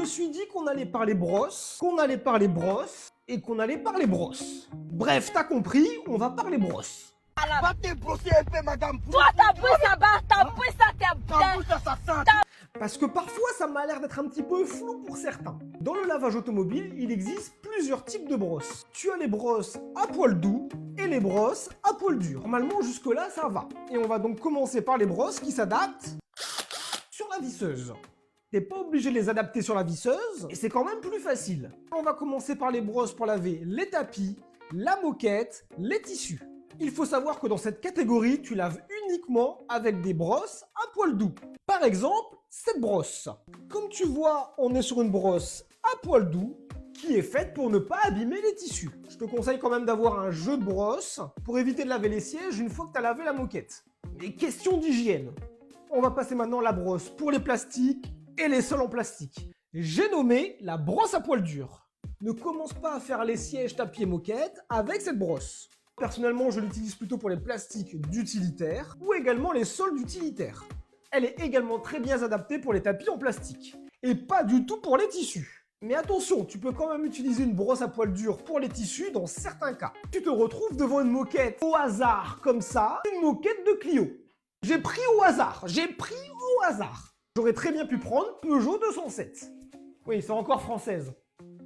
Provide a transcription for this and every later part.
suis dit qu'on allait parler brosse, qu'on allait parler brosse et qu'on allait parler brosse. Bref, t'as compris, on va parler brosse. Va te brosser un peu, madame. Toi, ta bouche, ça bat, ta bouche, ça Ta bouche, ça sent. Parce que parfois, ça m'a l'air d'être un petit peu flou pour certains. Dans le lavage automobile, il existe plusieurs types de brosses. Tu as les brosses à poil doux et les brosses à poil dur. Normalement, jusque-là, ça va. Et on va donc commencer par les brosses qui s'adaptent sur la visseuse. T'es pas obligé de les adapter sur la visseuse, et c'est quand même plus facile. On va commencer par les brosses pour laver les tapis, la moquette, les tissus. Il faut savoir que dans cette catégorie, tu laves uniquement avec des brosses à poil doux. Par exemple, cette brosse. Comme tu vois, on est sur une brosse à poil doux qui est faite pour ne pas abîmer les tissus. Je te conseille quand même d'avoir un jeu de brosse pour éviter de laver les sièges une fois que tu as lavé la moquette. Mais question d'hygiène. On va passer maintenant la brosse pour les plastiques et les sols en plastique. J'ai nommé la brosse à poil dur. Ne commence pas à faire les sièges, tapis et moquette avec cette brosse. Personnellement, je l'utilise plutôt pour les plastiques d'utilitaire ou également les sols d'utilitaire. Elle est également très bien adaptée pour les tapis en plastique et pas du tout pour les tissus. Mais attention, tu peux quand même utiliser une brosse à poil dur pour les tissus dans certains cas. Tu te retrouves devant une moquette au hasard comme ça, une moquette de Clio. J'ai pris au hasard. J'aurais très bien pu prendre Peugeot 207. Oui, c'est encore française.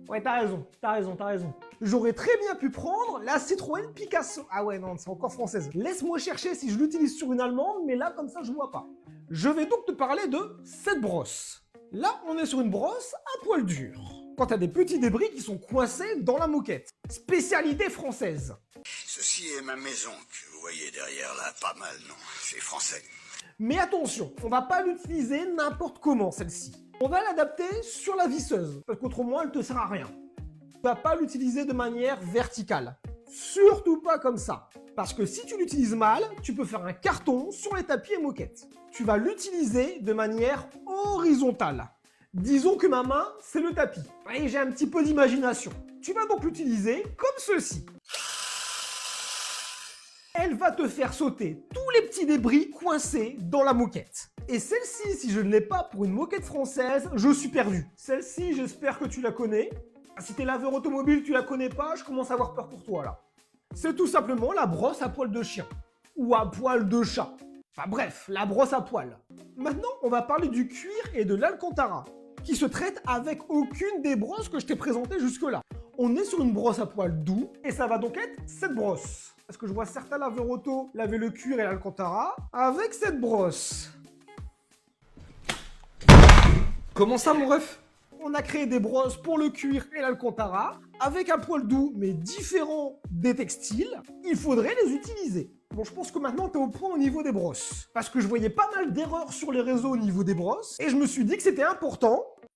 Ouais, t'as raison. J'aurais très bien pu prendre la Citroën Picasso. Ah ouais, non, c'est encore française. Laisse-moi chercher si je l'utilise sur une allemande, mais là, comme ça, je vois pas. Je vais donc te parler de cette brosse. Là, on est sur une brosse à poil dur. Quand t'as des petits débris qui sont coincés dans la moquette. Spécialité française. Ceci est ma maison que vous voyez derrière là. Pas mal, non? C'est français. Mais attention, on va pas l'utiliser n'importe comment, celle-ci. On va l'adapter sur la visseuse, parce qu'autrement, elle te sert à rien. Tu vas pas l'utiliser de manière verticale. Surtout pas comme ça. Parce que si tu l'utilises mal, tu peux faire un carton sur les tapis et moquettes. Tu vas l'utiliser de manière horizontale. Disons que ma main, c'est le tapis. Et j'ai un petit peu d'imagination. Tu vas donc l'utiliser comme ceci. Elle va te faire sauter tous les petits débris coincés dans la moquette. Et celle-ci, si je ne l'ai pas pour une moquette française, je suis perdu. Celle-ci, j'espère que tu la connais. Si t'es laveur automobile, tu la connais pas, je commence à avoir peur pour toi là. C'est tout simplement la brosse à poil de chien. Ou à poil de chat. Enfin bref, la brosse à poil. Maintenant, on va parler du cuir et de l'alcantara, qui se traitent avec aucune des brosses que je t'ai présentées jusque-là. On est sur une brosse à poil doux, et ça va donc être cette brosse. Parce que je vois certains laveurs auto laver le cuir et l'alcantara avec cette brosse. Comment ça, mon ref? On a créé des brosses pour le cuir et l'alcantara avec un poil doux mais différent des textiles. Il faudrait les utiliser. Bon, je pense que maintenant tu es au point au niveau des brosses. Parce que je voyais pas mal d'erreurs sur les réseaux au niveau des brosses et je me suis dit que c'était important